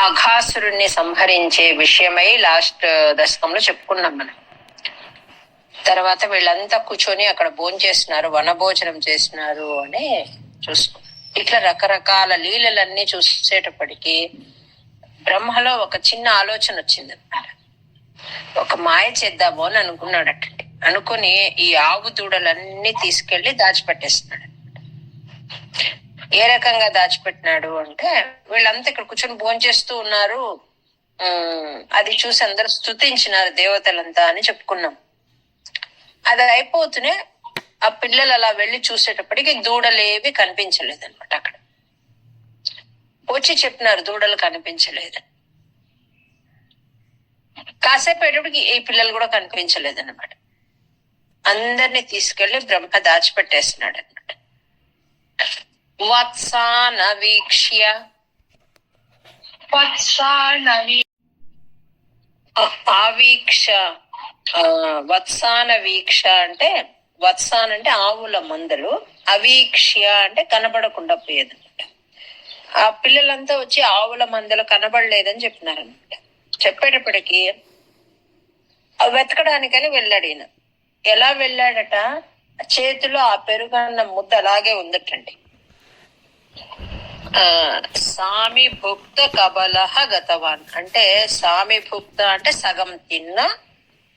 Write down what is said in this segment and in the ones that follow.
అఘాసురుణ్ణి సంహరించే విషయమై లాస్ట్ దశకంలో చెప్పుకున్నాం మనం. తర్వాత వీళ్ళంతా కూర్చొని అక్కడ భోంచేస్తున్నారు, వనభోజనం చేస్తున్నారు అని చూసుకున్నాం. ఇట్లా రకరకాల లీలలన్నీ చూసేటప్పటికీ బ్రహ్మలో ఒక చిన్న ఆలోచన వచ్చింది అన్నమాట. ఒక మాయ చేద్దాము అని అనుకున్నాడట. అనుకుని ఈ ఆవు దూడలన్నీ తీసుకెళ్లి దాచిపెట్టేస్తున్నాడు. ఏ రకంగా దాచిపెట్టినాడు అంటే, వీళ్ళంతా ఇక్కడ కూర్చొని భోంచేస్తూ ఉన్నారు, అది చూసి అందరూ స్తుతించినారు దేవతలంతా అని చెప్పుకున్నాం. అది అయిపోతూనే ఆ పిల్లలు అలా వెళ్ళి చూసేటప్పటికి దూడలేవి కనిపించలేదు అనమాట. అక్కడ వచ్చి చెప్పినారు దూడలు కనిపించలేదని. కాసేపు అయ్యేటప్పటికి ఈ పిల్లలు కూడా కనిపించలేదన్నమాట. అందరినీ తీసుకెళ్లి బ్రహ్మ దాచిపెట్టేస్తున్నాడు అనమాట. వత్సాన వీక్ష్య ఆవీక్ష వత్సాన వీక్ష అంటే, వత్సాన్ అంటే ఆవుల మందలు, అవీక్ష్య అంటే కనబడకుండా పోయేది అనమాట. ఆ పిల్లలంతా వచ్చి ఆవుల మందలు కనబడలేదని చెప్పినారనమాట. చెప్పేటప్పటికి వెతకడానికని వెళ్ళాడు ఈయన. ఎలా వెళ్ళాడట, చేతిలో ఆ పెరుగన్న ముద్ద అలాగే ఉందటండి. సామి భుక్త కబలహ గతవాన్ అంటే, సామి భుక్త అంటే సగం తిన్న,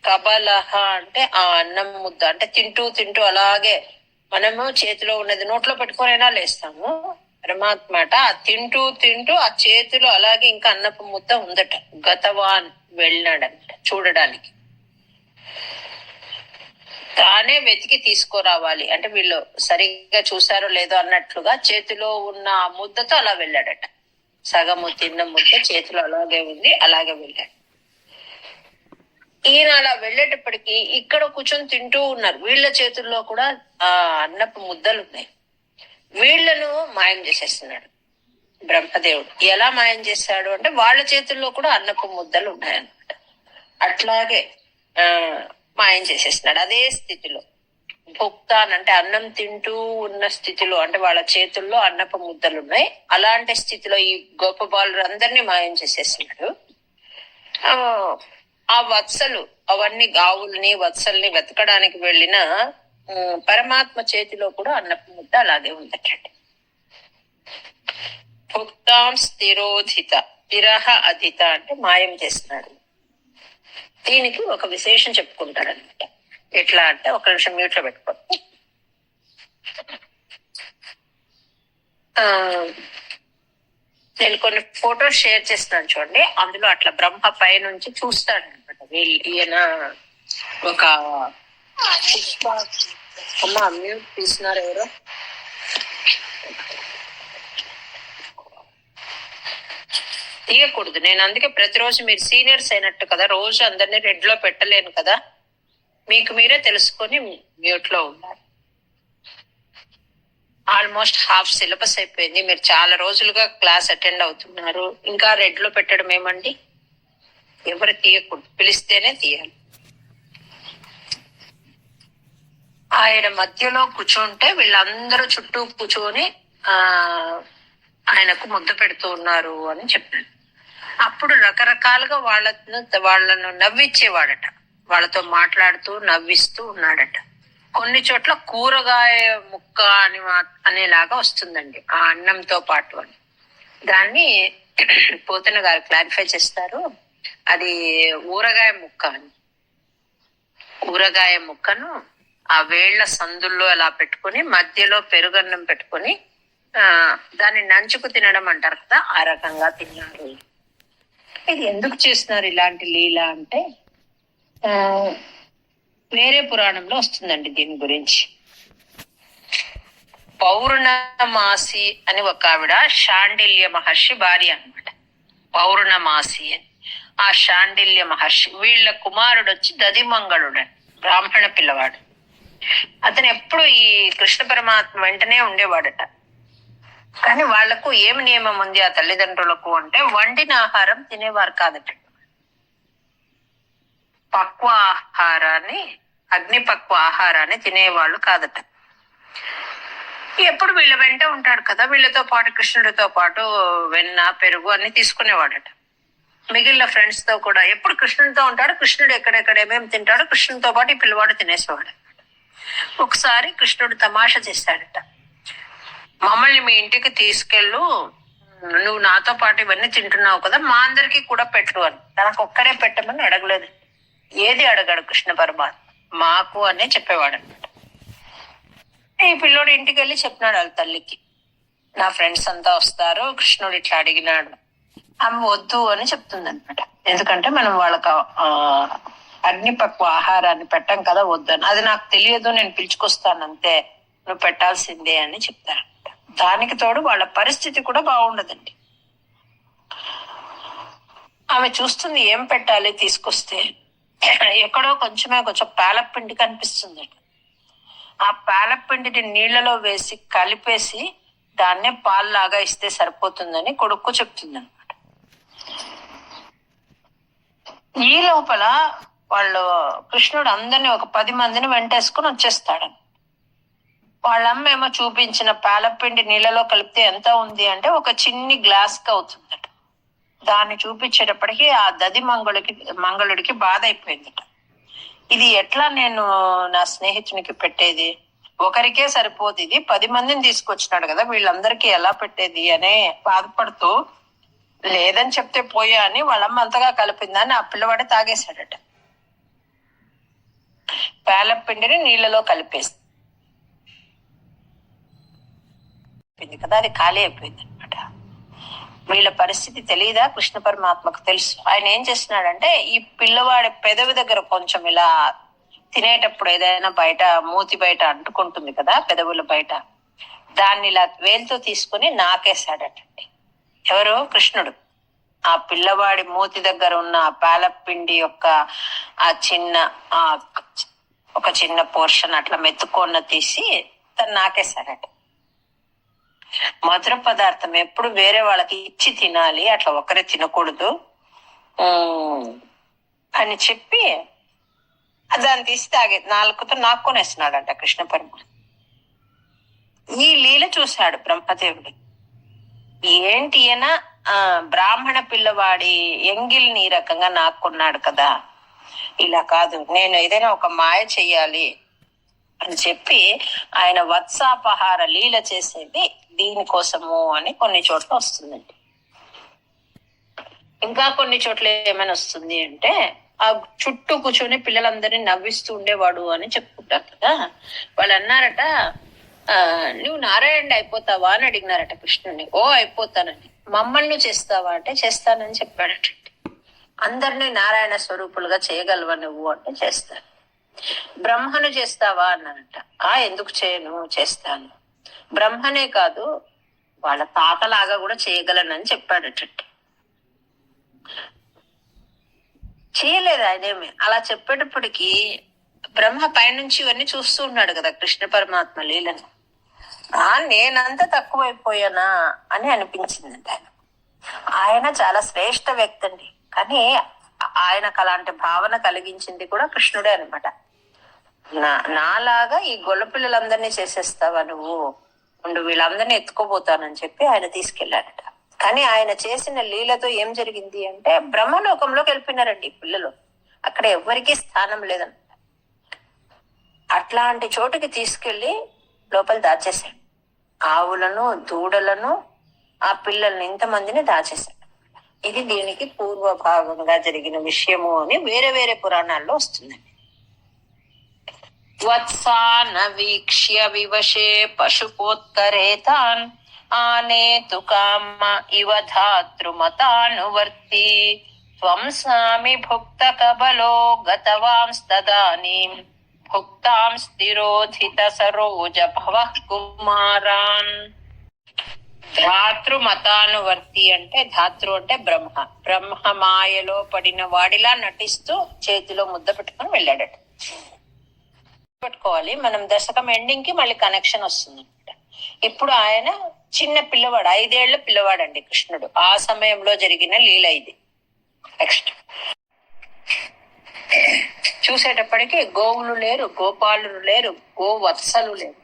కబలహ అంటే ఆ అన్నం ముద్ద అంటే తింటూ తింటూ అలాగే మనము చేతిలో ఉన్నది నోట్లో పెట్టుకొనైనా లేస్తాము. పరమాత్మ ఆ తింటూ తింటూ ఆ చేతిలో అలాగే ఇంకా అన్నపు ముద్ద ఉందట. గతవాన్ వెళ్ళాడంట చూడడానికి. తానే వెతికి తీసుకురావాలి అంటే, వీళ్ళు సరిగ్గా చూసారో లేదో అన్నట్లుగా చేతిలో ఉన్న ఆ ముద్దతో అలా వెళ్ళాడట. సగము తిన్న ముద్ద చేతిలో అలాగే ఉంది, అలాగే వెళ్ళాడు. ఈయన అలా వెళ్ళేటప్పటికి ఇక్కడ కూర్చొని తింటూ ఉన్నారు. వీళ్ళ చేతుల్లో కూడా ఆ అన్నపు ముద్దలు ఉన్నాయి. వీళ్లను మాయం చేసేస్తున్నాడు బ్రహ్మదేవుడు. ఎలా మాయం చేశాడు అంటే, వాళ్ళ చేతుల్లో కూడా అన్నపు ముద్దలు ఉన్నాయన్నమాట. అట్లాగే మాయం చేసేస్తున్నాడు. అదే స్థితిలో భుక్తాన్ అంటే అన్నం తింటూ ఉన్న స్థితిలో, అంటే వాళ్ళ చేతుల్లో అన్నపు ముద్దలు ఉన్నాయి. అలాంటి స్థితిలో ఈ గొప్ప బాలురు అందరినీ మాయం చేసేస్తున్నాడు. ఆ వత్సలు అవన్నీ గావుల్ని వత్సల్ని వెతకడానికి వెళ్ళిన పరమాత్మ చేతిలో కూడా అన్నపు ముద్ద అలాగే ఉందటండి. భుక్తాం స్థిరోధిత, స్థిరహ అధిత అంటే మాయం చేస్తున్నాడు. దీనికి ఒక విశేషం చెప్పుకుంటారనమాట. ఎట్లా అంటే, ఒక నిమిషం మ్యూట్ లో పెట్టుకో. నేను కొన్ని ఫొటోస్ షేర్ చేస్తున్నాను చూడండి. అందులో అట్లా బ్రహ్మ పై నుంచి చూస్తాడు అనమాట. ఈయన ఒక పుష్ప అమ్మ మ్యూట్ తీస్తున్నారు ఎవరో. తీయకూడదు. నేను అందుకే ప్రతిరోజు, మీరు సీనియర్స్ అయినట్టు కదా, రోజు అందరినీ రెడ్ లో పెట్టలేను కదా, మీకు మీరే తెలుసుకొని మ్యూట్ లో ఉండాలి. ఆల్మోస్ట్ హాఫ్ సిలబస్ అయిపోయింది. మీరు చాలా రోజులుగా క్లాస్ అటెండ్ అవుతున్నారు. ఇంకా రెడ్ లో పెట్టడం ఏమండి? ఎవరు తీయకూడదు, పిలిస్తేనే తీయాలి. ఆయన మధ్యలో కూర్చుంటే వీళ్ళందరూ చుట్టూ కూర్చొని ఆయనకు ముద్ద పెడుతూ ఉన్నారు అని చెప్పారు. అప్పుడు రకరకాలుగా వాళ్ళను నవ్వించేవాడట. వాళ్ళతో మాట్లాడుతూ నవ్విస్తూ ఉన్నాడట. కొన్ని చోట్ల కూరగాయ ముక్క అనేలాగా వస్తుందండి ఆ అన్నంతో పాటు అని. దాన్ని పోతన గారు క్లారిఫై చేస్తారు. అది ఊరగాయ ముక్క అని. ఊరగాయ ముక్కను ఆ వేళ్ల సందుల్లో అలా పెట్టుకుని మధ్యలో పెరుగన్నం పెట్టుకుని దాన్ని నంచుకు తినడం అంటారు కదా, ఆ రకంగా తిన్నారు. ఇది ఎందుకు చేస్తున్నారు ఇలాంటి లీల అంటే, వేరే పురాణంలో వస్తుందండి దీని గురించి. పౌర్ణమాసి అని ఒక ఆవిడ, శాండిల్య మహర్షి భార్య అన్నమాట. పౌర్ణమాసి అని ఆ శాండిల్య మహర్షి, వీళ్ళ కుమారుడు వచ్చి దదిమంగళుడు, బ్రాహ్మణ పిల్లవాడు. అతను ఎప్పుడు ఈ కృష్ణ పరమాత్మ వెంటనే ఉండేవాడట. కానీ వాళ్లకు ఏమి నియమం ఉంది ఆ తల్లిదండ్రులకు అంటే, వండిన ఆహారం తినేవారు కాదట. పక్వ ఆహారాన్ని, అగ్నిపక్వ ఆహారాన్ని తినేవాళ్ళు కాదట. ఎప్పుడు వీళ్ళ వెంట ఉంటాడు కదా, వీళ్ళతో పాటు కృష్ణుడితో పాటు వెన్న పెరుగు అన్ని తీసుకునేవాడట. మిగిలిన ఫ్రెండ్స్ తో కూడా ఎప్పుడు కృష్ణుడితో ఉంటాడు. కృష్ణుడు ఎక్కడెక్కడ ఏమేమి తింటాడు, కృష్ణుడితో పాటు ఈ పిల్లవాడు తినేసేవాడు. ఒకసారి కృష్ణుడు తమాషా చేశాడట, మమ్మల్ని మీ ఇంటికి తీసుకెళ్ళు, నువ్వు నాతో పాటు ఇవన్నీ తింటున్నావు కదా, మా అందరికి కూడా పెట్టు అని. తనకు ఒక్కడే పెట్టమని అడగలేదు, ఏది అడగాడు కృష్ణ పరమాత్మ, మాకు అనే చెప్పేవాడు అనమాట. ఈ పిల్లోడు ఇంటికి వెళ్ళి చెప్పినాడు వాళ్ళ తల్లికి, నా ఫ్రెండ్స్ అంతా వస్తారు, కృష్ణుడు ఇట్లా అడిగినాడు. ఆమె వద్దు అని చెప్తుంది అనమాట. ఎందుకంటే మనం వాళ్ళకి అగ్నిపక్వ ఆహారాన్ని పెట్టాం కదా, వద్దని. అది నాకు తెలియదు, నేను పిలుచుకొస్తాను అంతే, నువ్వు పెట్టాల్సిందే అని చెప్తారంట. దానికి తోడు వాళ్ళ పరిస్థితి కూడా బాగుండదండి. ఆమె చూస్తుంది ఏం పెట్టాలి తీసుకొస్తే, ఎక్కడో కొంచెం పాలపిండి కనిపిస్తుంది. ఆ పాలపిండిని నీళ్లలో వేసి కలిపేసి దాన్నే పాల్లాగా ఇస్తే సరిపోతుందని కొడుకు చెప్తుంది అనమాట. ఈ లోపల వాళ్ళు కృష్ణుడు అందరినీ ఒక 10 మందిని వెంటేసుకుని వచ్చేస్తాడు. వాళ్ళమ్మ ఏమో చూపించిన పాలపిండి నీళ్ళలో కలిపితే ఎంత ఉంది అంటే ఒక చిన్ని గ్లాస్ కి అవుతుందట. దాన్ని చూపించేటప్పటికి ఆ దది మంగళుడికి బాధ అయిపోయిందట. ఇది ఎట్లా నేను నా స్నేహితునికి పెట్టేది, ఒకరికే సరిపోదు, ఇది 10 మందిని తీసుకొచ్చినాడు కదా, వీళ్ళందరికీ ఎలా పెట్టేది అనే బాధపడుతూ, లేదని చెప్తే పోయా అని వాళ్ళమ్మ అంతగా కలిపిందని ఆ పిల్లవాడే తాగేశాడట. పాలపిండిని నీళ్ళలో కలిపేసి కదా, అది ఖాళీ అయిపోయింది అనమాట. వీళ్ళ పరిస్థితి తెలియదా కృష్ణ పరమాత్మకు తెలుసు. ఆయన ఏం చేస్తున్నాడంటే, ఈ పిల్లవాడి పెదవి దగ్గర కొంచెం ఇలా తినేటప్పుడు ఏదైనా బయట మూతి బయట అంటుకుంటుంది కదా, పెదవుల బయట, దాన్ని ఇలా వేలుతో తీసుకుని నాకేశాడటండి. ఎవరు? కృష్ణుడు. ఆ పిల్లవాడి మూతి దగ్గర ఉన్న పాలపిండి యొక్క ఒక చిన్న పోర్షన్ అట్లా మెత్తుకొన్న తీసి తను నాకేశాడట. మధుర పదార్థం ఎప్పుడు వేరే వాళ్ళకి ఇచ్చి తినాలి, అట్లా ఒకరే తినకూడదు అని చెప్పి దాన్ని తీసి నాలుగుతో నాక్కొనేస్తున్నాడంట కృష్ణ పరమాత్మ. ఈ లీల చూశాడు బ్రహ్మదేవుడు. ఏంటి అయినా బ్రాహ్మణ పిల్లవాడి ఎంగిల్ని ఈ రకంగా నాక్కున్నాడు కదా, ఇలా కాదు, నేను ఏదైనా ఒక మాయ చెయ్యాలి అని చెప్పి ఆయన వత్సాపహార లీల చేసేది దీనికోసము అని కొన్ని చోట్ల వస్తుందండి. ఇంకా కొన్ని చోట్ల ఏమైనా వస్తుంది అంటే, ఆ చుట్టూ కూర్చొని పిల్లలందరినీ నవ్విస్తూ ఉండేవాడు అని చెప్పుకుంటారు కదా. వాళ్ళు అన్నారట, నువ్వు నారాయణ అయిపోతావా అని అడిగినారట కృష్ణుడిని. ఓ అయిపోతానని. మమ్మల్ని చేస్తావా అంటే చేస్తానని చెప్పాడట. అందరినీ నారాయణ స్వరూపులుగా చేయగలవా నువ్వు అంటే చేస్తాను. బ్రహ్మను చేస్తావా అన్నారట. ఎందుకు చేయను, చేస్తాను. బ్రహ్మనే కాదు, వాళ్ళ తాతలాగా కూడా చేయగలనని చెప్పాడట. చేయలేదు ఆయనేమి. అలా చెప్పేటప్పటికి బ్రహ్మ పైనుంచి ఇవన్నీ చూస్తూ ఉన్నాడు కదా కృష్ణ పరమాత్మ లీలను. నేనంతా తక్కువైపోయానా అని అనిపించిందండి. ఆయన చాలా శ్రేష్ఠ వ్యక్తి అండి, కానీ ఆయనకు అలాంటి భావన కలిగించింది కూడా కృష్ణుడే అనమాట. నాలాగా ఈ గొల్ల పిల్లలందరినీ చేసేస్తావా నువ్వు, వీళ్ళందరినీ ఎత్తుకోబోతానని చెప్పి ఆయన తీసుకెళ్లాడట. కానీ ఆయన చేసిన లీలతో ఏం జరిగింది అంటే, బ్రహ్మలోకంలోకి వెళ్ళిపోయినారండి పిల్లలు. అక్కడ ఎవ్వరికీ స్థానం లేదన్నమాట. అట్లాంటి చోటుకి తీసుకెళ్లి లోపల దాచేశాడు. ఆవులను, దూడలను, ఆ పిల్లల్ని, ఇంతమందిని దాచేశాడు. ఇది దీనికి పూర్వ భాగంగా జరిగిన విషయము అని వేరే వేరే పురాణాల్లో వస్తుందండి. వత్సాన వీక్ష్య వివశే పశుపోత్కరేతాన్ ఆనేతు కామ ఇవ ధాతృమతానువర్తి త్వం స్వామి భుక్త కబలో గతవాంస్తదానీం భుక్తాం స్థిరోధిత సరోజ భవః కుమారాన్. ధాతృమతానువర్తి అంటే, ధాతృ అంటే బ్రహ్మ. బ్రహ్మ మాయలో పడిన వాడిలా నటిస్తూ చేతిలో ముద్ద పెట్టుకుని వెళ్ళాడట. పెట్టుకోవాలి, మనం దశకం ఎండింగ్ కి మళ్ళీ కనెక్షన్ వస్తుంది అనమాట. ఇప్పుడు ఆయన చిన్న పిల్లవాడు, 5 ఏళ్ల పిల్లవాడండి కృష్ణుడు. ఆ సమయంలో జరిగిన లీల ఇది. నెక్స్ట్ చూసేటప్పటికి గోవులు లేరు, గోపాలులు లేరు, గోవత్సలు లేరు.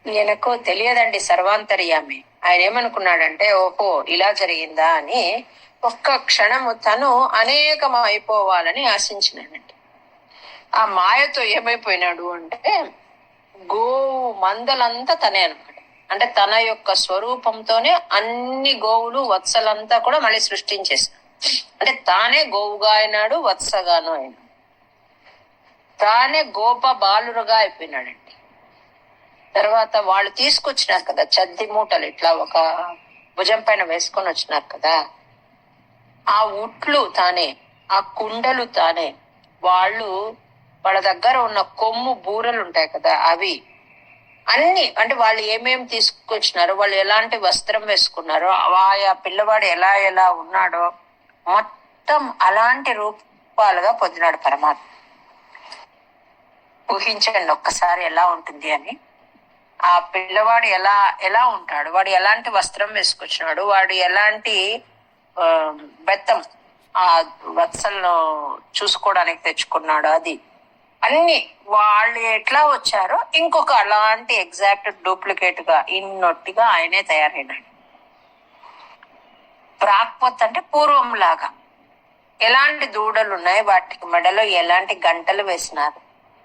ఈయనకు తెలియదండి సర్వాంతర్యామి. ఆయన ఏమనుకున్నాడంటే ఓహో ఇలా జరిగిందా అని ఒక్క క్షణము తను అనేకం అయిపోవాలని ఆశించినాడండి. ఆ మాయతో ఏమైపోయినాడు అంటే గోవు మందలంతా తనే అనమాట. అంటే తన యొక్క స్వరూపంతోనే అన్ని గోవులు వత్సలంతా కూడా మళ్ళీ సృష్టించేసాడు. అంటే తానే గోవుగా అయినాడు, వత్సగాను అయినాడు, తానే గోప బాలురుగా అయిపోయినాడండి. తర్వాత వాళ్ళు తీసుకొచ్చినారు కదా చద్ది మూటలు, ఇట్లా ఒక భుజం పైన వేసుకొని వచ్చినారు కదా, ఆ ఉట్లు తానే, ఆ కుండలు తానే, వాళ్ళ దగ్గర ఉన్న కొమ్ము బూరలు ఉంటాయి కదా అవి అన్ని, అంటే వాళ్ళు ఏమేమి తీసుకొచ్చినారో, వాళ్ళు ఎలాంటి వస్త్రం వేసుకున్నారో, ఆయా పిల్లవాడు ఎలా ఎలా ఉన్నాడో మొత్తం అలాంటి రూపాలుగా పొందినాడు పరమాత్మ. ఊహించండి ఒక్కసారి ఎలా ఉంటుంది అని. ఆ పిల్లవాడు ఎలా ఎలా ఉంటాడు, వాడు ఎలాంటి వస్త్రం వేసుకొచ్చినాడు, వాడు ఎలాంటి బెత్తం ఆ వత్సలను చూసుకోవడానికి తెచ్చుకున్నాడు, అది అన్ని వాళ్ళు ఎట్లా వచ్చారో ఇంకొక అలాంటి ఎగ్జాక్ట్ డూప్లికేట్ గా ఇన్నొట్టిగా ఆయనే తయారైనాడు. ప్రాక్పత్ అంటే పూర్వం లాగా. ఎలాంటి దూడలు ఉన్నాయి, వాటికి మెడలో ఎలాంటి గంటలు వేసినారు,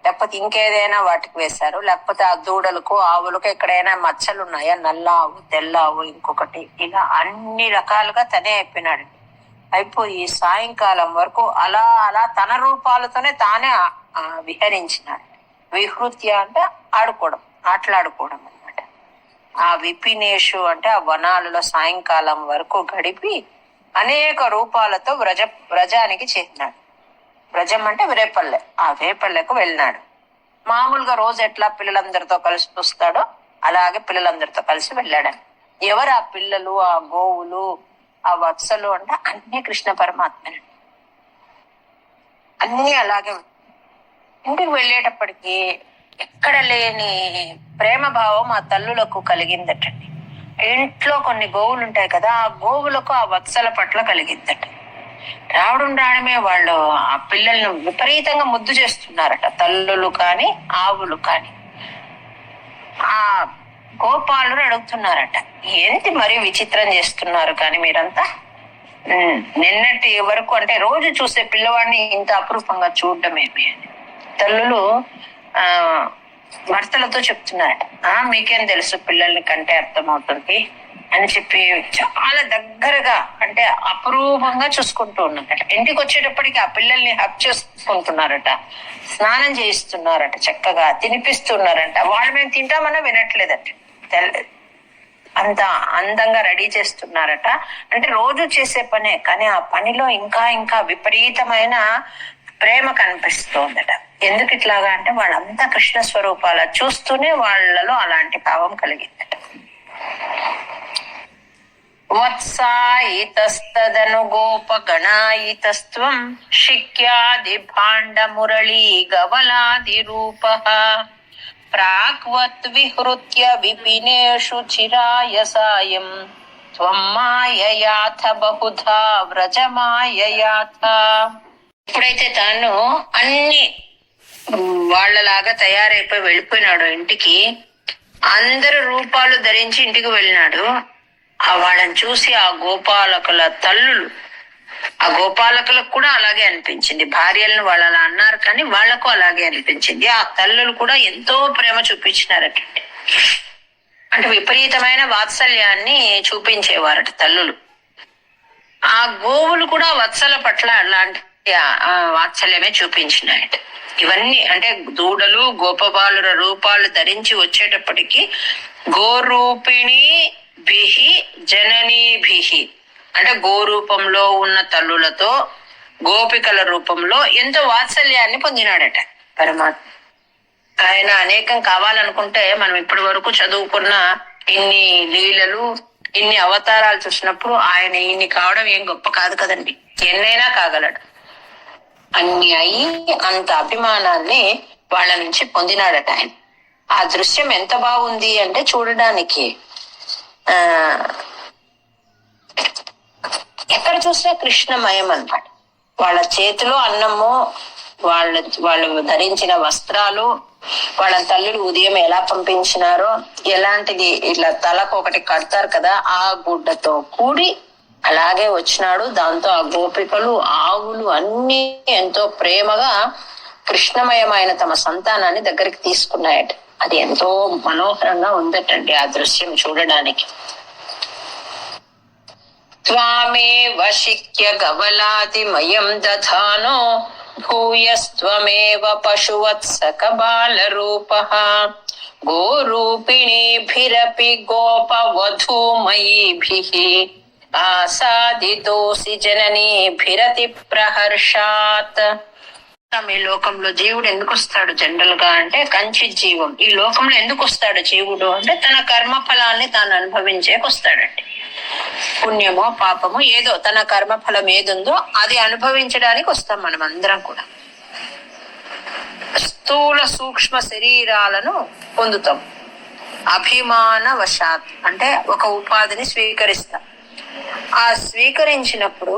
లేకపోతే ఇంకేదైనా వాటికి వేశారు, లేకపోతే ఆ దూడలకు ఆవులకు ఎక్కడైనా మచ్చలు ఉన్నాయా, నల్ల ఆవు, తెల్ల ఆవు, ఇంకొకటి, ఇలా అన్ని రకాలుగా తనే అయిపోయినాడు. అయిపోయి సాయంకాలం వరకు అలా అలా తన రూపాలతోనే తానే విహరించినాడు. విహృత్య అంటే ఆడుకోవడం, ఆటలాడుకోవడం అనమాట. ఆ విపినేషు అంటే ఆ వనాలలో సాయంకాలం వరకు గడిపి అనేక రూపాలతో వ్రజానికి చేరినాడు. వ్రజం అంటే వేపల్లె, ఆ వేపల్లెకు వెళ్ళినాడు. మామూలుగా రోజు ఎట్లా పిల్లలందరితో కలిసి వస్తాడో అలాగే పిల్లలందరితో కలిసి వెళ్ళాడని. ఎవరు ఆ పిల్లలు, ఆ గోవులు, ఆ వత్సలు అంటే అన్ని కృష్ణ పరమాత్మని. అన్ని అలాగే. ఇంటికి వెళ్ళేటప్పటికి ఎక్కడ లేని ప్రేమ భావం ఆ తల్లులకు కలిగిందటండి. ఇంట్లో కొన్ని గోవులు ఉంటాయి కదా, ఆ గోవులకు ఆ వత్సల పట్ల కలిగిందట. రావడమే వాళ్ళు ఆ పిల్లలను విపరీతంగా ముద్దు చేస్తున్నారట, తల్లులు కాని ఆవులు కాని. ఆ గోపాలుడు అడుగుతున్నారట, ఏంటి మరీ విచిత్రం చేస్తున్నారు కానీ మీరంతా, నిన్నటి వరకు అంటే రోజు చూసే పిల్లవాడిని ఇంత అపురూపంగా చూడడమేమి అని. తల్లులు భర్తలతో చెప్తున్నారట, మీకేం తెలుసు, పిల్లల్ని కంటే అర్థమవుతుంది అని చెప్పి చాలా దగ్గరగా అంటే అపురూపంగా చూసుకుంటూ ఉన్నారట. ఇంటికి వచ్చేటప్పటికి ఆ పిల్లల్ని హక్ చేసుకుంటున్నారట, స్నానం చేయిస్తున్నారట, చక్కగా తినిపిస్తున్నారట. వాళ్ళు మేము తింటామన్నా వినట్లేదట, అంత అందంగా రెడీ చేస్తున్నారట. అంటే రోజు చేసే పనే, కానీ ఆ పనిలో ఇంకా ఇంకా విపరీతమైన ప్రేమ కనిపిస్తోందట. ఎందుకు ఇట్లాగా అంటే వాళ్ళంతా కృష్ణ స్వరూపాల చూస్తూనే వాళ్ళలో అలాంటి భావం కలిగిందట. వత్సాయితస్తదను గోపగణాయితస్త్వం శిక్యాది భాండ మురళీ గవలాది రూప ప్రాక్వత్ విహృత్య విపినేషు చిరాయ సాయం త్వం మాయయాథ బహుధా వ్రజమాయయాథ. ఎప్పుడైతే తాను అన్ని వాళ్ళలాగా తయారైపోయి వెళ్ళిపోయినాడు ఇంటికి, అందరు రూపాలు ధరించి ఇంటికి వెళ్ళినాడు. ఆ వాళ్ళని చూసి ఆ గోపాలకుల తల్లులు, ఆ గోపాలకులకు కూడా అలాగే అనిపించింది. భార్యలను వాళ్ళు అలా అన్నారు కానీ వాళ్లకు అలాగే అనిపించింది. ఆ తల్లులు కూడా ఎంతో ప్రేమ చూపించినారట. అంటే విపరీతమైన వాత్సల్యాన్ని చూపించేవారట తల్లులు. ఆ గోవులు కూడా వత్సల పట్ల అలాంటి వాత్సల్యమే చూపించినాయట. ఇవన్నీ అంటే దూడలు గోపబాలుర రూపాలు ధరించి వచ్చేటప్పటికి గోరూపిణి బిహి జననీ బిహి అంటే గోరూపంలో ఉన్న తల్లులతో గోపికల రూపంలో ఎంతో వాత్సల్యాన్ని పొందినాడట పరమాత్మ. ఆయన అనేకం కావాలనుకుంటే మనం ఇప్పటి వరకు చదువుకున్న ఇన్ని లీలలు, ఇన్ని అవతారాలు చూసినప్పుడు ఆయన ఇన్ని కావడం ఏం గొప్ప కాదు కదండి, ఎన్నైనా కాగలడు. అన్ని అయి అంత అభిమానాన్ని వాళ్ళ నుంచి పొందినాడట ఆయన. ఆ దృశ్యం ఎంత బాగుంది అంటే చూడడానికి ఎక్కడ చూసినా కృష్ణమయం అన్నమాట. వాళ్ళ చేతిలో అన్నము వాళ్ళు ధరించిన వస్త్రాలు, వాళ్ళ తల్లులు ఉదయం ఎలా పంపించినారో, ఎలాంటిది ఇట్లా తలకు ఒకటి కడతారు కదా, ఆ గుడ్డతో కూడి అలాగే వచ్చినాడు. దాంతో ఆ గోపికలు, ఆవులు అన్ని ఎంతో ప్రేమగా కృష్ణమయమైన తమ సంతానాన్ని దగ్గరికి తీసుకున్నాయట. అది ఎంతో మనోహరంగా ఉందటండి ఆ దృశ్యం చూడడానికి. త్వామేవ శిక్య గవలాదిమయం దధానో భూయస్త్వమేవ పశువత్సక బాలరూపః గోరూపిణీభిరపి గోపవధూమయీభిః ఆసాదితోసి జననీభిరతి ప్రహర్షాత్. ఈ లోకంలో జీవుడు ఎందుకు వస్తాడు జనరల్ గా అంటే, కంచి జీవం ఈ లోకంలో ఎందుకు వస్తాడు జీవుడు అంటే తన కర్మ ఫలాన్ని తాను అనుభవించేకొస్తాడండి. పుణ్యమో పాపమో ఏదో తన కర్మ ఫలం ఏదుందో అది అనుభవించడానికి వస్తాం మనం అందరం కూడా. స్థూల సూక్ష్మ శరీరాలను పొందుతాం అభిమాన వశాత్, అంటే ఒక ఉపాధిని స్వీకరిస్తాం. ఆ స్వీకరించినప్పుడు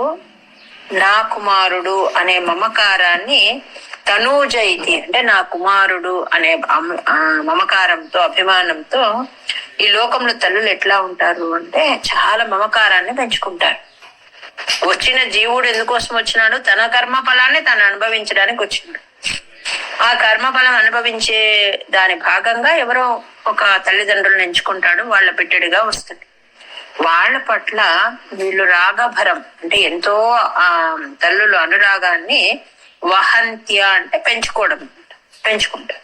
నా కుమారుడు అనే మమకారాన్ని తనూజయితి అంటే నా కుమారుడు అనే మమకారంతో, అభిమానంతో ఈ లోకంలో తల్లులు ఎట్లా ఉంటారు అంటే చాలా మమకారాన్ని పెంచుకుంటారు. వచ్చిన జీవుడు ఎందుకోసం వచ్చినాడు? తన కర్మ ఫలాన్ని తను అనుభవించడానికి వచ్చినాడు. ఆ కర్మ ఫలం అనుభవించే దాని భాగంగా ఎవరో ఒక తల్లిదండ్రులను ఎంచుకుంటాడు, వాళ్ళ బిడ్డడిగా వస్తుంది. వాళ్ళ పట్ల వీళ్ళు రాగభరం అంటే ఎంతో తల్లులు అనురాగాన్ని వహంత్య అంటే పెంచుకుంటారు.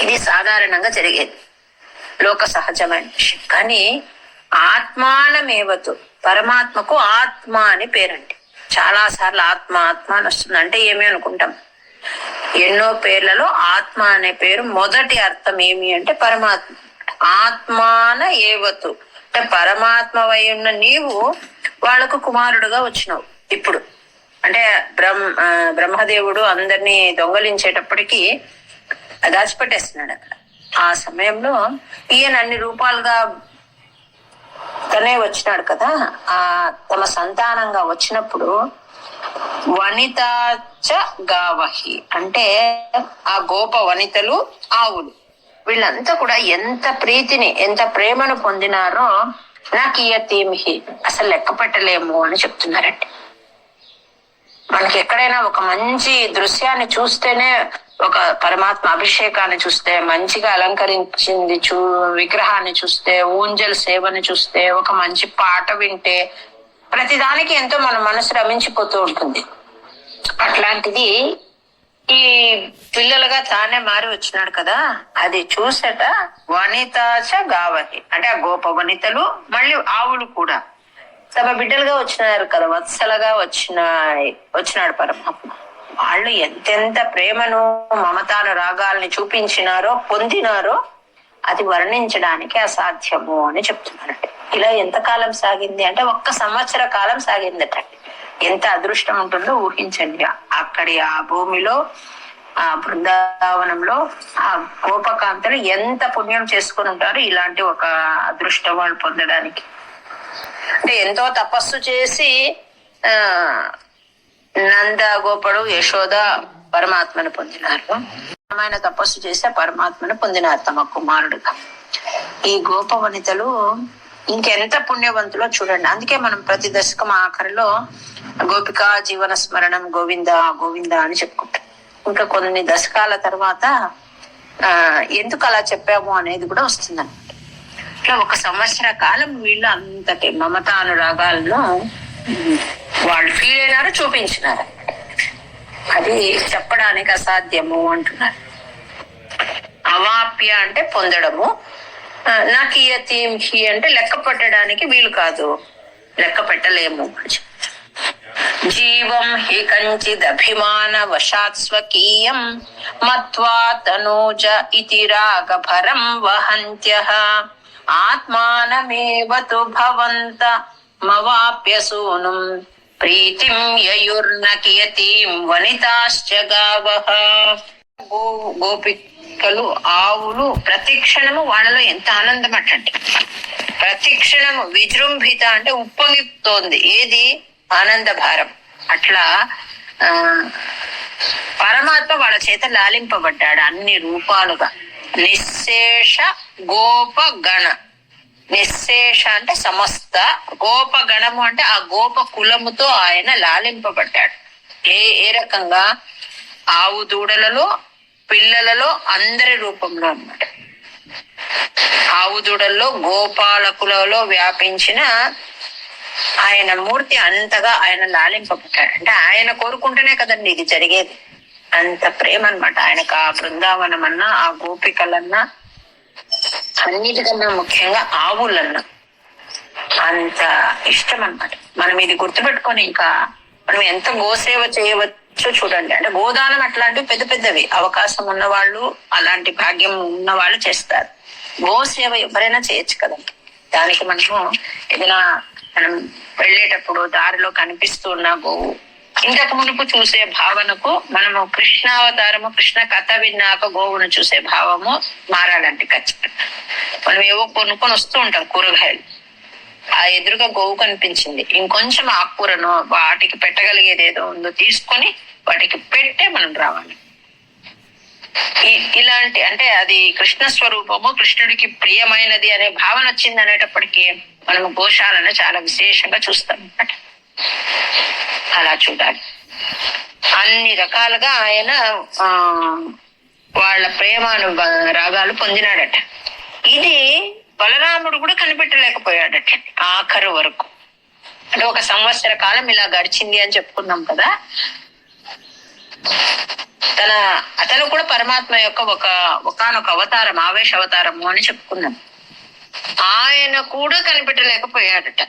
ఇది సాధారణంగా జరిగేది, లోక సహజమైన విషయం. కానీ ఆత్మానమేవతు, పరమాత్మకు ఆత్మ అని పేరండి. చాలా సార్లు ఆత్మ ఆత్మ అని వస్తుంది. అంటే ఏమి అనుకుంటాం, ఎన్నో పేర్లలో ఆత్మ అనే పేరు మొదటి అర్థం ఏమి అంటే పరమాత్మ. ఆత్మాన ఏవతు అంటే పరమాత్మవై ఉన్న నీవు వాళ్లకు కుమారుడుగా వచ్చినావు. ఇప్పుడు అంటే బ్రహ్మదేవుడు అందరినీ దొంగలించేటప్పటికి దాచిపెట్టేస్తున్నాడు అక్కడ. ఆ సమయంలో ఈయన అన్ని రూపాలుగా తనే వచ్చినాడు కదా. ఆ తమ సంతానంగా వచ్చినప్పుడు వనితాచ గావహి అంటే ఆ గోప వనితలు, ఆవులు, వీళ్ళంతా కూడా ఎంత ప్రీతిని, ఎంత ప్రేమను పొందినారో నాకు ఇయతీమిహి అసలు లెక్క పెట్టలేము అని చెప్తున్నారండి. మనకి ఎక్కడైనా ఒక మంచి దృశ్యాన్ని చూస్తేనే, ఒక పరమాత్మ అభిషేకాన్ని చూస్తే, మంచిగా అలంకరించింది విగ్రహాన్ని చూస్తే, ఊంజల్ సేవని చూస్తే, ఒక మంచి పాట వింటే ప్రతిదానికి ఎంతో మన మనసు రమించిపోతూ ఉంటుంది. అట్లాంటిది ఈ పిల్లలుగా తానే మారి వచ్చినాడు కదా. అది చూసట వనితాచ గావహి అంటే ఆ గోప వనితలు, మళ్ళీ ఆవులు కూడా తమ బిడ్డలుగా వచ్చినారు కదా, వత్సలుగా వచ్చినాడు పరమాత్మ. వాళ్ళు ఎంతెంత ప్రేమను, మమతాను, రాగాల్ని చూపించినారో, పొందినారో అది వర్ణించడానికి అసాధ్యము అని చెప్తున్నారండి. ఇలా ఎంతకాలం సాగింది అంటే 1 సంవత్సర కాలం సాగిందట. ఎంత అదృష్టం ఉంటుందో ఊహించండి. అక్కడి ఆ భూమిలో, ఆ బృందావనంలో ఆ గోపకాంతలు ఎంత పుణ్యం చేసుకుని ఉంటారు ఇలాంటి ఒక అదృష్టం వాళ్ళు పొందడానికి. అంటే ఎంతో తపస్సు చేసి నంద గోపడు, యశోద పరమాత్మను పొందినారు. తపస్సు చేసి పరమాత్మను పొందినారు తమ కుమారుడుగా. ఈ గోప వనితలు ఇంకెంత పుణ్యవంతులో చూడండి. అందుకే మనం ప్రతి దశకం ఆఖరిలో గోపికా జీవన స్మరణం గోవింద గోవింద అని చెప్పుకుంటాం. ఇంకా కొన్ని దశకాల తర్వాత ఎందుకు అలా చెప్పాము అనేది కూడా వస్తుందన్నమాట. ఇట్లా 1 సంవత్సర కాలం వీళ్ళు అంతటి మమతానురాగాలను వాళ్ళు ఫీల్ అయినారు, చూపించినారు. అది చెప్పడానికి అసాధ్యము అంటున్నారు. అవాప్య అంటే పొందడము, నాకు ఇయతీంహి అంటే లెక్క పెట్టడానికి వీలు కాదు, లెక్క పెట్టలేము. జీవం హి కంచిదభిమాన వశాత్ స్వకీయం మత్వా తనూజ ఇతి రాగభరం వహంత్యః ఆత్మానమేవ తు భవంత మవాప్య సూనుం ప్రీతిం యయుర్న కియతీం వనితాశ్చ గావః. గోపికలు, ఆవులు ప్రతిక్షణము వాళ్ళలో ఎంత ఆనందం అట్టండి. ప్రతిక్షణము విజృంభిత అంటే ఉప్పొంగితోంది ఏది? ఆనంద భారం. అట్లా పరమాత్మ వాళ్ళ చేత లాలింపబడ్డాడు అన్ని రూపాలుగా. నిశ్శేష గోప గణ. నిశ్శేష అంటే సమస్త, గోప గణము అంటే ఆ గోప కులముతో ఆయన లాలింపబడ్డాడు. ఏ రకంగా? ఆవు దూడలలో, పిల్లలలో, అందరి రూపంలో అన్నమాట. ఆవు దూడల్లో, గోపాలకులలో వ్యాపించిన ఆయన మూర్తి అంతగా ఆయన లాలింపబడ్డాడు. అంటే ఆయన కోరుకుంటేనే కదండి ఇది జరిగేది. అంత ప్రేమ అనమాట ఆయనకు. ఆ బృందావనం అన్నా, ఆ గోపికలన్నా, అన్నిటికన్నా ముఖ్యంగా ఆవులన్నా అంత ఇష్టం అనమాట. మనం ఇది గుర్తుపెట్టుకొని ఇంకా మనం ఎంత గోసేవ చేయవచ్చో చూడండి. అంటే గోదానం అట్లాంటివి పెద్ద పెద్దవి, అవకాశం ఉన్న వాళ్ళు, అలాంటి భాగ్యం ఉన్న వాళ్ళు చేస్తారు. గోసేవ ఎవరైనా చేయొచ్చు కదండి. దానికి మనము ఏదైనా మనం వెళ్ళేటప్పుడు దారిలో కనిపిస్తూ ఉన్న గోవు, ఇంతకు మునుపు చూసే భావనకు మనము కృష్ణావతారము, కృష్ణ కథ విన్నాక గోవును చూసే భావము మారాలంటే ఖచ్చితంగా. మనం ఏవో కొనుక్కొని వస్తూ ఉంటాం కూరగాయలు, ఆ ఎదురుగా గోవు కనిపించింది, ఇంకొంచెం ఆకుకూరను వాటికి పెట్టగలిగేది ఏదో ఉందో తీసుకొని వాటికి పెట్టే మనం రావాలి. ఇలాంటి అంటే అది కృష్ణ స్వరూపము, కృష్ణుడికి ప్రియమైనది అనే భావన వచ్చింది అనేటప్పటికీ మనము గోశాలను చాలా విశేషంగా చూస్తాం అన్నమాట. అలా చూడాలి. అన్ని రకాలుగా ఆయన వాళ్ళ ప్రేమాను రాగాలు పొందినాడట. ఇది బలరాముడు కూడా కనిపెట్టలేకపోయాడట ఆఖరు వరకు. అంటే 1 సంవత్సర కాలం ఇలా గడిచింది అని చెప్పుకున్నాం కదా. అతను కూడా పరమాత్మ యొక్క ఒకనొక అవతారం, ఆవేశ అవతారము అని చెప్పుకున్నాం. ఆయన కూడా కనిపెట్టలేకపోయాడట.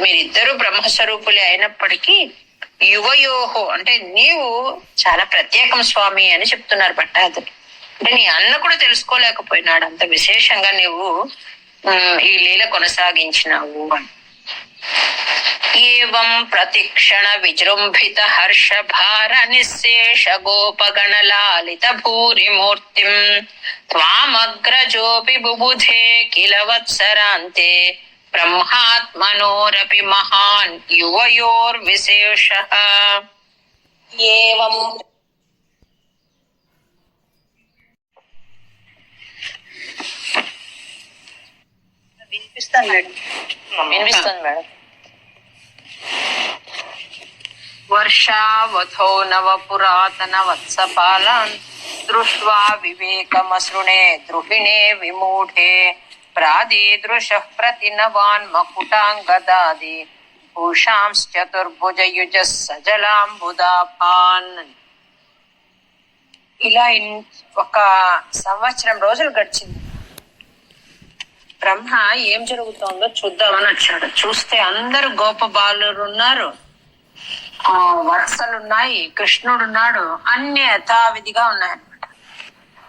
మీరిద్దరు బ్రహ్మస్వరూపులే అయినప్పటికీ యువయోహో అంటే నీవు చాలా ప్రత్యేకం స్వామి అని చెప్తున్నారు భట్టాదులు. అంటే నీ అన్న కూడా తెలుసుకోలేకపోయినాడు అంత విశేషంగా నీవు ఈ లీల కొనసాగించినావు అని. ఏవం ప్రతిక్షణ విజృంభిత హర్ష భార నిశేష గోపగణ లాలిత భూరి మూర్తిం త్వామగ్రజోపి బుబుధే కిల వత్సరాంతే బ్రహ్మాత్మనోరపి మహాన్ యువయోర్విశేషః. ఏవం వినిపిస్తాను మేడం. వర్షావధో నవ పురాతన వత్సపాలాన్ దృష్ట్వా వివేకమసృణే ద్రుహిణే విమూఢే ప్రాదీదృశ ప్రతినవాన్ మకుటాంగదాది భూషాంశ్చతుర్భుజయుజ సజలాంబుదాపాన్. ఇలా 1 సంవత్సరం రోజులు గడిచింది. బ్రహ్మ ఏం జరుగుతోందో చూద్దామని వచ్చాడు. చూస్తే అందరు గోప బాలురు ఉన్నారు, వత్సలున్నాయి, కృష్ణుడున్నాడు, అన్ని యథావిధిగా ఉన్నాయన్నమాట.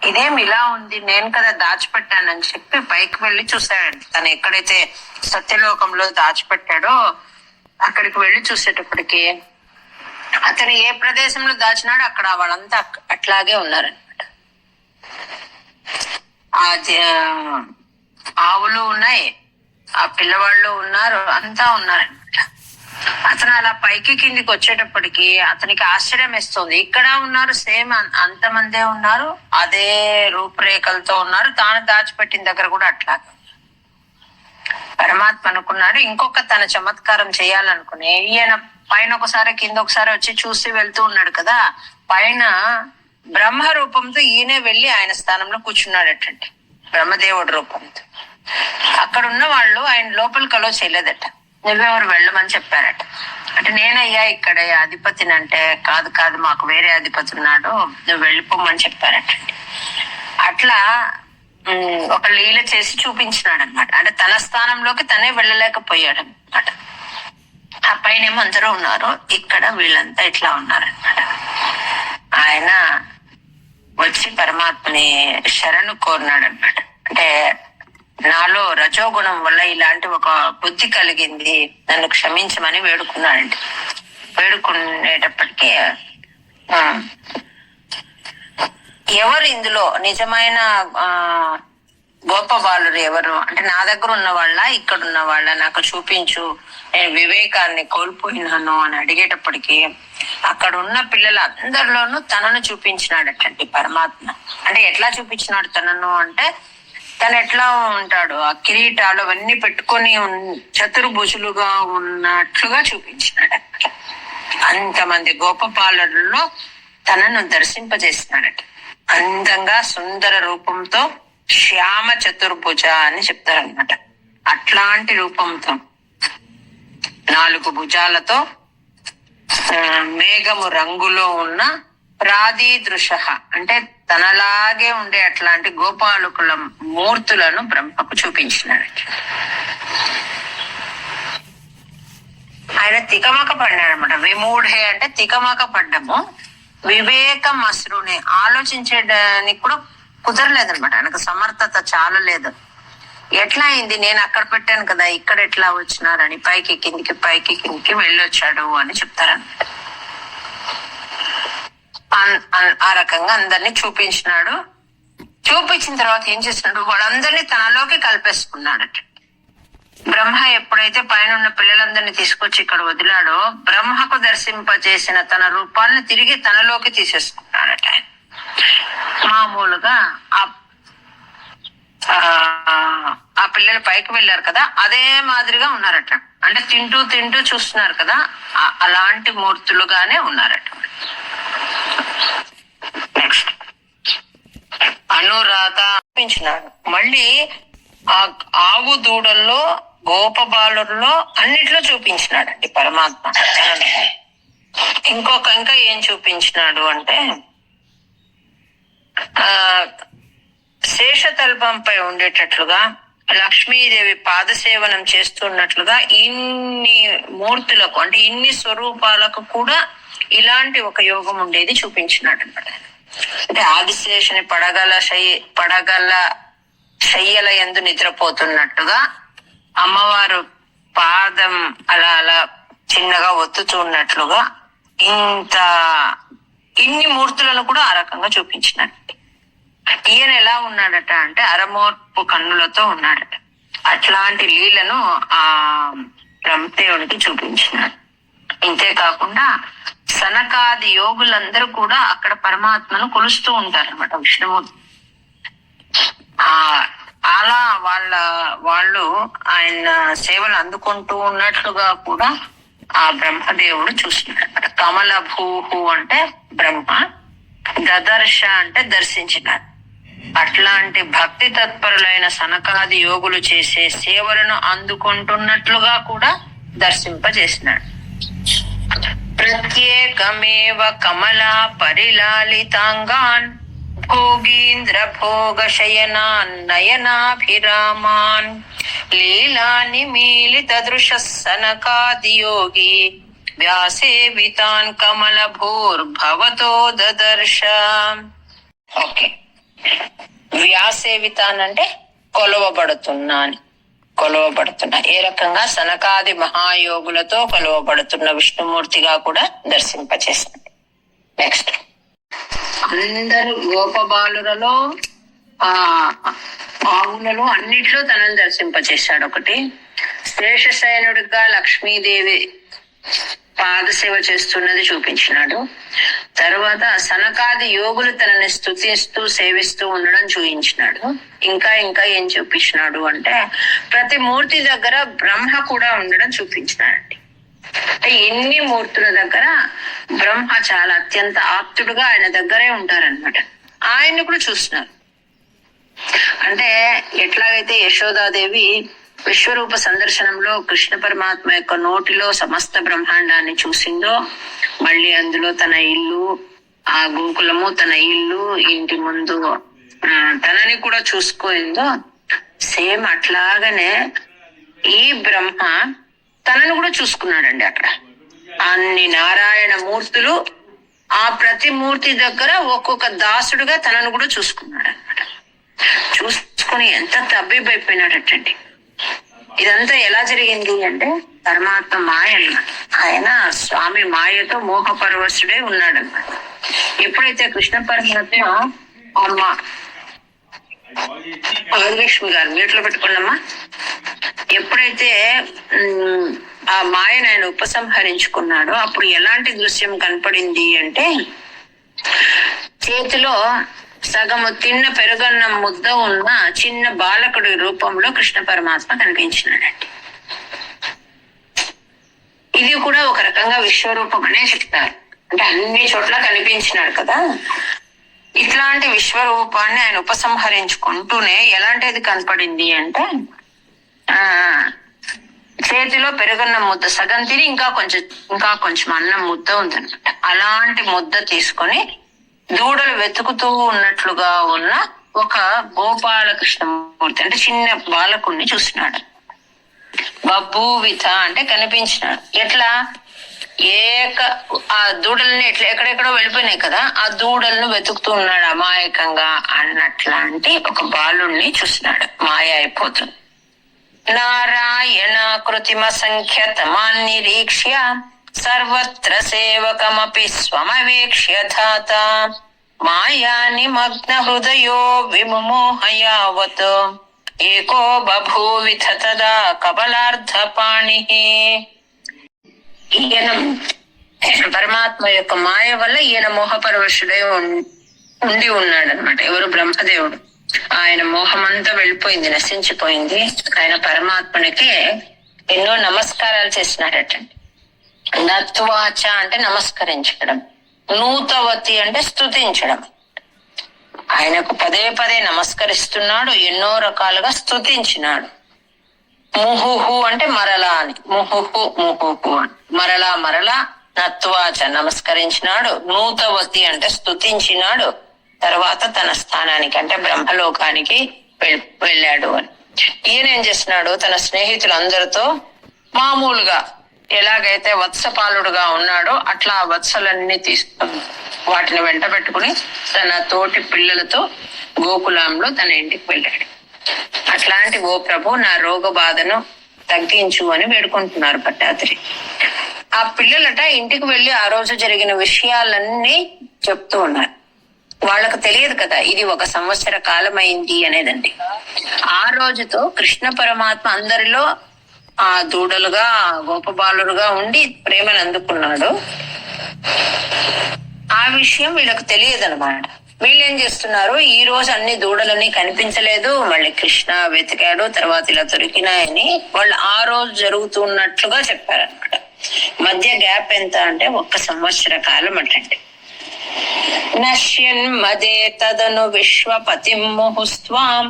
ఇదేం ఇలా ఉంది, నేను కదా దాచిపెట్టానని చెప్పి పైకి వెళ్ళి చూశాడు. తను ఎక్కడైతే సత్యలోకంలో దాచిపెట్టాడో అక్కడికి వెళ్ళి చూసేటప్పటికి అతను ఏ ప్రదేశంలో దాచినాడో అక్కడ వాళ్ళంతా అట్లాగే ఉన్నారనమాట. ఆవులు ఉన్నాయి, ఆ పిల్లవాళ్ళు ఉన్నారు, అంతా ఉన్నారనమాట. అతను అలా పైకి కిందికి వచ్చేటప్పటికి అతనికి ఆశ్చర్యం వేస్తుంది. ఇక్కడ ఉన్నారు, సేమ్ అంతమందే ఉన్నారు, అదే రూపురేఖలతో ఉన్నారు, తాను దాచిపెట్టిన దగ్గర కూడా అట్లాగే. పరమాత్మ అనుకున్నాడు ఇంకొక తన చమత్కారం చేయాలనుకుని ఈయన పైన ఒకసారి కింద ఒకసారి వచ్చి చూసి వెళ్తూ ఉన్నాడు కదా. పైన బ్రహ్మ రూపంతో ఈయనే వెళ్ళి ఆయన స్థానంలో కూర్చున్నాడటండి, బ్రహ్మదేవుడి రూపంతో. అక్కడ ఉన్న వాళ్ళు ఆయన లోపలికి అలో చేయలేదట. నువ్వెవరు వెళ్ళమని చెప్పారట. అంటే నేనయ్యా ఇక్కడ అధిపతిని అంటే, కాదు కాదు మాకు వేరే అధిపతి ఉన్నాడు, నువ్వు వెళ్ళిపోమని చెప్పారటండి. అట్లా ఒక లీల చేసి చూపించినాడు అనమాట. అంటే తన స్థానంలోకి తనే వెళ్ళలేకపోయాడు అనమాట. ఆ పైనేమో అందరూ ఉన్నారు, ఇక్కడ వీళ్ళంతా ఇట్లా ఉన్నారనమాట. ఆయన వచ్చి పరమాత్మని శరణు కోరినాడు అనమాట. అంటే నాలో రజోగుణం వల్ల ఇలాంటి ఒక బుద్ధి కలిగింది, నన్ను క్షమించమని వేడుకున్నాడండి. వేడుకునేటప్పటికీ ఎవరు ఇందులో నిజమైన గోప బాలురు ఎవరు అంటే, నా దగ్గర ఉన్న వాళ్ళ ఇక్కడ ఉన్న వాళ్ళ నాకు చూపించు, నేను వివేకాన్ని కోల్పోయినాను అని అడిగేటప్పటికి అక్కడ ఉన్న పిల్లలందరిలోనూ తనను చూపించినాడటండి పరమాత్మ. అంటే ఎట్లా చూపించినాడు తనను అంటే, తను ఎట్లా ఉంటాడు, ఆ కిరీటాలు అవన్నీ పెట్టుకొని చతుర్భుజులుగా ఉన్నట్లుగా చూపించినాడు. అంతమంది గోపబాలులలో తనను దర్శింపజేసినాడట. అందంగా సుందర రూపంతో శ్యామ చతుర్భుజ అని చెప్తారనమాట. అట్లాంటి రూపంతో 4 భుజాలతో మేఘము రంగులో ఉన్న ప్రాదీదృశ అంటే తనలాగే ఉండే అట్లాంటి గోపాలకుల మూర్తులను బ్రహ్మకు చూపించినాడు. ఆయన తికమక పడినాడు అనమాట. విమూఢే అంటే తికమక పడ్డము. వివేకం అశ్రుని ఆలోచించడానికి కూడా కుదరలేదనమాట. ఆయనకు సమర్థత చాలా లేదు. ఎట్లా అయింది, నేను అక్కడ పెట్టాను కదా, ఇక్కడ ఎట్లా వచ్చినారని పైకి కిందికి వెళ్ళొచ్చాడు అని చెప్తారనమాట. ఆ రకంగా అందరినీ చూపించినాడు. చూపించిన తర్వాత ఏం చేసినాడు, వాళ్ళందరినీ తనలోకి కలిపేసుకున్నాడట. బ్రహ్మ ఎప్పుడైతే పైన ఉన్న పిల్లలందరినీ తీసుకొచ్చి ఇక్కడ వదిలాడో, బ్రహ్మకు దర్శింపజేసిన తన రూపాలను తిరిగి తనలోకి తీసేసుకున్నాడట. మామూలుగా ఆ పిల్లలు పైకి వెళ్ళారు కదా, అదే మాదిరిగా ఉన్నారట. అంటే తింటూ చూస్తున్నారు కదా, అలాంటి మూర్తులుగానే ఉన్నారట. నెక్స్ట్ అనురాధ చూపించినాడు. మళ్ళీ ఆ ఆవు దూడల్లో గోపబాలుల్లో అన్నిట్లో చూపించినాడండి పరమాత్మ. ఇంకా ఏం చూపించినాడు అంటే, శేషతల్పంపై ఉండేటట్లుగా లక్ష్మీదేవి పాదసేవనం చేస్తున్నట్లుగా ఇన్ని మూర్తులకు అంటే ఇన్ని స్వరూపాలకు కూడా ఇలాంటి ఒక యోగం ఉండేది చూపించినాడు అనమాట. అంటే ఆదిశేషుని పడగల శయ్యల యందు నిద్రపోతున్నట్టుగా అమ్మవారు పాదం అలా చిన్నగా ఒత్తుతున్నట్లుగా ఇన్ని మూర్తులను కూడా ఆ రకంగా చూపించినాడు. ఈయన ఎలా ఉన్నాడట అంటే అరమోర్పు కన్నులతో ఉన్నాడట. అట్లాంటి లీలను ఆ బ్రహ్మదేవునికి చూపించినాడు. ఇంతేకాకుండా సనకాది యోగులందరూ కూడా అక్కడ పరమాత్మను కొలుస్తూ ఉంటారు అనమాట. విష్ణుమూర్తి అలా వాళ్ళు ఆయన సేవలు అందుకుంటూ ఉన్నట్లుగా కూడా ఆ బ్రహ్మదేవుడు చూస్తున్నాడు అనమాట. కమల భూహు అంటే బ్రహ్మ, దదర్శ అంటే దర్శించినాడు. అట్లాంటి భక్తి తత్పరులైన సనకాది యోగులు చేసే సేవలను అందుకుంటున్నట్లుగా కూడా దర్శింపజేసినాడు. ప్రత్యేకమేవ కమలా పరిలాలితాంగాన్ భోగీంద్ర భోగ శయనాన్ నయనాభిరామాన్ లీలా నిమీలిత దృశ సనకాది యోగి వ్యాసేవితాన్ కమల భూర్భవతో దదర్శ. ఓకే, వ్యాసేవితాన్ అంటే కొలవబడుతున్నా. ఏ రకంగా సనకాది మహాయోగులతో కొలవబడుతున్న విష్ణుమూర్తిగా కూడా దర్శింపచేసింది. నెక్స్ట్ అందరు గోపబాలులలో ఆవులలో అన్నిట్లో తనను దర్శింపచేశాడు. ఒకటి శేషశయనుడిగా లక్ష్మీదేవి పాదసేవ చేస్తున్నది చూపించినాడు. తర్వాత సనకాది యోగులు తనని స్తుతిస్తూ సేవిస్తూ ఉండడం చూపించినాడు. ఇంకా ఏం చూపించినాడు అంటే ప్రతి మూర్తి దగ్గర బ్రహ్మ కూడా ఉండడం చూపించినాడండి. అంటే ఎన్ని మూర్తుల దగ్గర బ్రహ్మ చాలా అత్యంత ఆప్తుడుగా ఆయన దగ్గరే ఉంటారనమాట. ఆయన్ని కూడా చూస్తున్నారు. అంటే ఎట్లాగైతే యశోదాదేవి విశ్వరూప సందర్శనంలో కృష్ణ పరమాత్మ యొక్క నోటిలో సమస్త బ్రహ్మాండాన్ని చూసిందో, మళ్ళీ అందులో తన ఇల్లు, ఆ గోకులము తన ఇల్లు, ఇంటి ముందు తనని కూడా చూసుకోయిందో, సేమ్ అట్లాగనే ఈ బ్రహ్మ తనను కూడా చూసుకున్నాడండి. అక్కడ అన్ని నారాయణ మూర్తులు ఆ ప్రతి మూర్తి దగ్గర ఒక్కొక్క దాసుడుగా తనను కూడా చూసుకున్నాడు అనమాట. చూసుకుని ఎంత తబ్బిబ్బైపోయినాడటండి. ఇదంతా ఎలా జరిగింది అంటే పరమాత్మ మాయ అన్నమాట. ఆయన స్వామి మాయతో మోహపరవశుడే ఉన్నాడన్నమాట. ఎప్పుడైతే కృష్ణ పరమాత్మ ఆదిలక్ష్మి గారు మ్యూట్లో పెట్టుకోండమ్మా. ఎప్పుడైతే ఆ మాయను ఆయన ఉపసంహరించుకున్నాడో అప్పుడు ఎలాంటి దృశ్యం కనపడింది అంటే, చేతిలో సగము తిన్న పెరుగన్నం ముద్ద ఉన్న చిన్న బాలకుడి రూపంలో కృష్ణ పరమాత్మ కనిపించినాడండి. ఇది కూడా ఒక రకంగా విశ్వరూపం అనే చెప్తారు. అంటే అన్ని చోట్ల కనిపించినాడు కదా. ఇట్లాంటి విశ్వరూపాన్ని ఆయన ఉపసంహరించుకుంటూనే ఎలాంటిది కనపడింది అంటే, చేతిలో పెరుగన్నం ముద్ద సగం తిని ఇంకా కొంచెం అన్నం ముద్ద ఉందన్నమాట. అలాంటి ముద్ద తీసుకొని దూడలు వెతుకుతూ ఉన్నట్లుగా ఉన్న ఒక గోపాలకృష్ణమూర్తి అంటే చిన్న బాలకుడిని చూస్తున్నాడు. బభూవిత అంటే కనిపించినాడు. ఎట్లా ఆ దూడల్ని ఎక్కడెక్కడో వెళ్ళిపోయినాయి కదా, ఆ దూడలను వెతుకుతూ ఉన్నాడు అమాయకంగా అన్నట్లాంటి ఒక బాలుణ్ణి చూస్తున్నాడు. మాయ అయిపోతుంది. నారాయణ కృతిమ సంఖ్యతమాన్నిరీక్ష్య సర్వత్ర సేవకమపి స్వమవేక్ష్య ధాత మాయా నిమగ్న హృదయో విమోహయావత్ ఏకో బభూవిథ తదా కబలార్ధపాణి. ఈయన పరమాత్మ యొక్క మాయ వల్ల ఈయన మోహపరవశుడై ఉండి ఉన్నాడు అనమాట. ఎవరు? బ్రహ్మదేవుడు. ఆయన మోహమంతా వెళ్ళిపోయింది, నశించిపోయింది. ఆయన పరమాత్మనికి ఎన్నో నమస్కారాలు చేసినాడటండి. నత్వాచ అంటే నమస్కరించడం, నూతవతి అంటే స్తుతించడం. ఆయనకు పదే పదే నమస్కరిస్తున్నాడు, ఎన్నో రకాలుగా స్తుతించినాడు. ముహుహు అంటే మరలా అని, ముహుహు ముహుహు మరలా నత్వాచ నమస్కరించినాడు. నూతవతి అంటే స్తుతించినాడు. తర్వాత తన స్థానానికి అంటే బ్రహ్మలోకానికి వెళ్ళాడు అని. ఈయన ఏం చేస్తున్నాడు? తన స్నేహితులందరితో మామూలుగా ఎలాగైతే వత్సపాలుడుగా ఉన్నాడో అట్లా వత్సలన్నీ తీసుకుని వాటిని వెంట పెట్టుకుని తన తోటి పిల్లలతో గోకులంలో తన ఇంటికి వెళ్ళాడు. అట్లాంటి ఓ ప్రభు నా రోగ బాధను తగ్గించు అని వేడుకుంటున్నారు భట్టాద్రి. ఆ పిల్లలట ఇంటికి వెళ్ళి ఆ రోజు జరిగిన విషయాలన్నీ చెప్తూ ఉన్నారు. వాళ్ళకు తెలియదు కదా ఇది 1 సంవత్సర కాలం అయింది అనేదండి. ఆ రోజుతో కృష్ణ పరమాత్మ అందరిలో ఆ దూడలుగా గోపబాలుడుగా ఉండి ప్రేమను అందుకున్నాడు. ఆ విషయం వీళ్ళకు తెలియదు అనమాట. వీళ్ళు ఏం చేస్తున్నారు? ఈ రోజు అన్ని దూడలని కనిపించలేదు, మళ్ళీ కృష్ణ వెతికాడు, తర్వాత ఇలా దొరికినాయని వాళ్ళు ఆ రోజు జరుగుతున్నట్లుగా చెప్పారనమాట. మధ్య గ్యాప్ ఎంత అంటే 1 సంవత్సర కాలం అటండి. నశ్యన్మదే తదను విశ్వపతిం ముహుస్త్వాం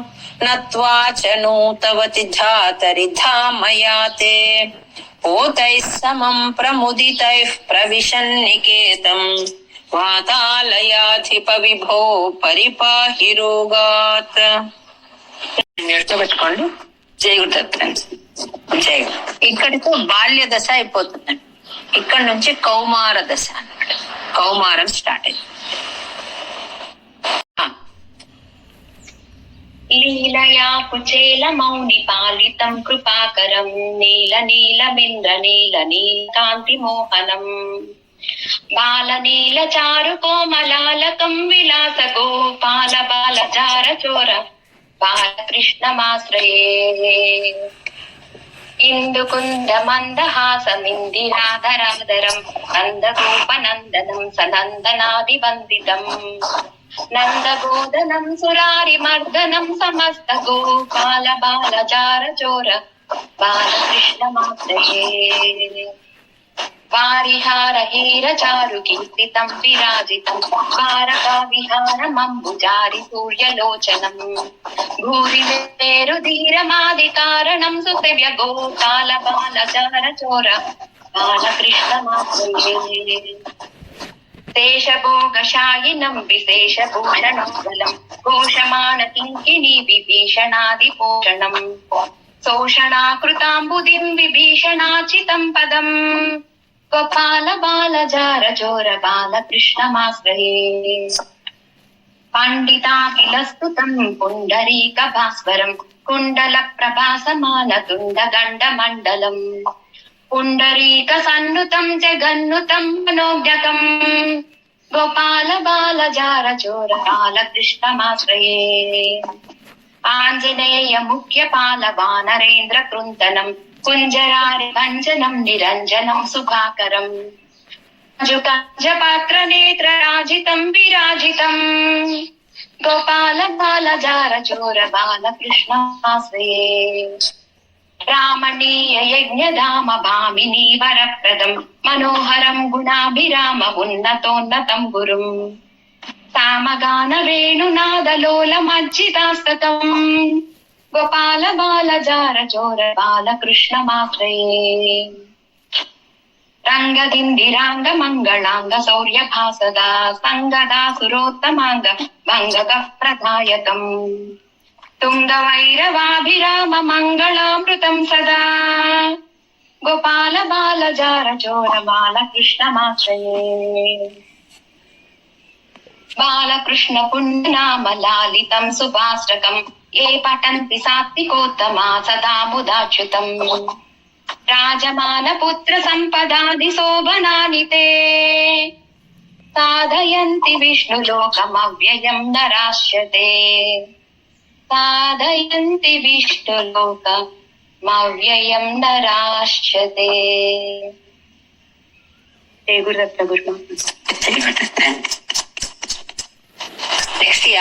నత్వాచ నూతవతి ధాతరి ధామయాతే పోతైః సమం ప్రముదితైః ప్రవిశన్నికేతం వాతాలయాధిప విభో పరిపాహి రోగాత్. పెట్టుకోండి. జై గురుదత్త. జై. ఇక్కడితో బాల్య దశ అయిపోతుందండి. ఇక్కడ నుంచి కౌమార దశ అన్నమాట. కౌమారం స్టార్ట్ అయింది. లీలయా కుచేల మౌని పాలితం కృపాకరం నీల నీలమింద్ర నీల నీలకాంతి మోహనం బాల నీల చారు కోమలాలకం విలాస గోపాల బాల చార చోర బాలకృష్ణమాశ్రయే ఇందుకుంద మందహాసమిందిరాధరాధరం నందగోపనందనం సనందనాది వందితం నందగోదనం సురారి మర్దనం సమస్త గోపాల బాల జార చోర బాలకృష్ణమాశ్రయే వారిహార హీర చారు కీర్తితం విరాజితం ద్వారకా విహారమంబుజారి సూర్యలోచనం భూరి వేరు ధీరమాది కారణం సుసవ్య గోపాల బాల జార చోర బాలకృష్ణమాశ్రయే శేషభోగశాయినం విశేషభూషణోజ్వలం ఘోషమాణ కింకిణీ విభీషణాది పోషణం శోషణాకృతాంబుదిం విభీషణాచితం పదం గోపాల బాల జార చోర బాలకృష్ణమాశ్రయే పండితాఖిలస్తుతం పుండరీక భాస్వరం కుండల ప్రభాసమాన తుండగండ మండలం పుండరీక సన్నుతం జగన్నుతం మనోజ్ఞకం గోపాల బాల జార చోర బాలకృష్ణమాశ్రయే ఆంజనేయ ముఖ్య పాల వానరేంద్ర కృంతనం కుంజరారి భంజనం నిరంజనం సుఖాకరం పాత్ర నేత్ర రాజితం విరాజితం గోపాల బాల జార చోర బాల కృష్ణాశ్రయే రామణీయ యజ్ఞధామ భామిని వరప్రదం మనోహరం గుణాభిరామ ఉన్నతోన్నతం గురుం సామగాన వేణునాదలోల మజ్జిదాస్తతం గోపాల బాల జార చోర బాల కృష్ణమాశ్రయే రంగదిందిరాంగ మంగళాంగ శౌర్య భాసగా సంగదా సురోత్తమాంగ భంగక ప్రధాయకం తుంగ వైరవాభిరామ మంగళామృతం సదా గోపాల బాల జార చోర బాల కృష్ణమాశ్రయే బాలకృష్ణ పుణ్యనామ లాలితం సుభాష్టకం ఏ పఠంతి సాత్వికోత్తమా సదా ముదాచ్యుతం రాజమాన పుత్ర సంపదాది శోభనాని తే సాధయంతి విష్ణులోకమవ్యయం నరాశ్యతే సాధయంతి విష్ణులోకమవ్యయం నరాశ్యతే. గురుదత్త గురు. నెక్స్ట్ 50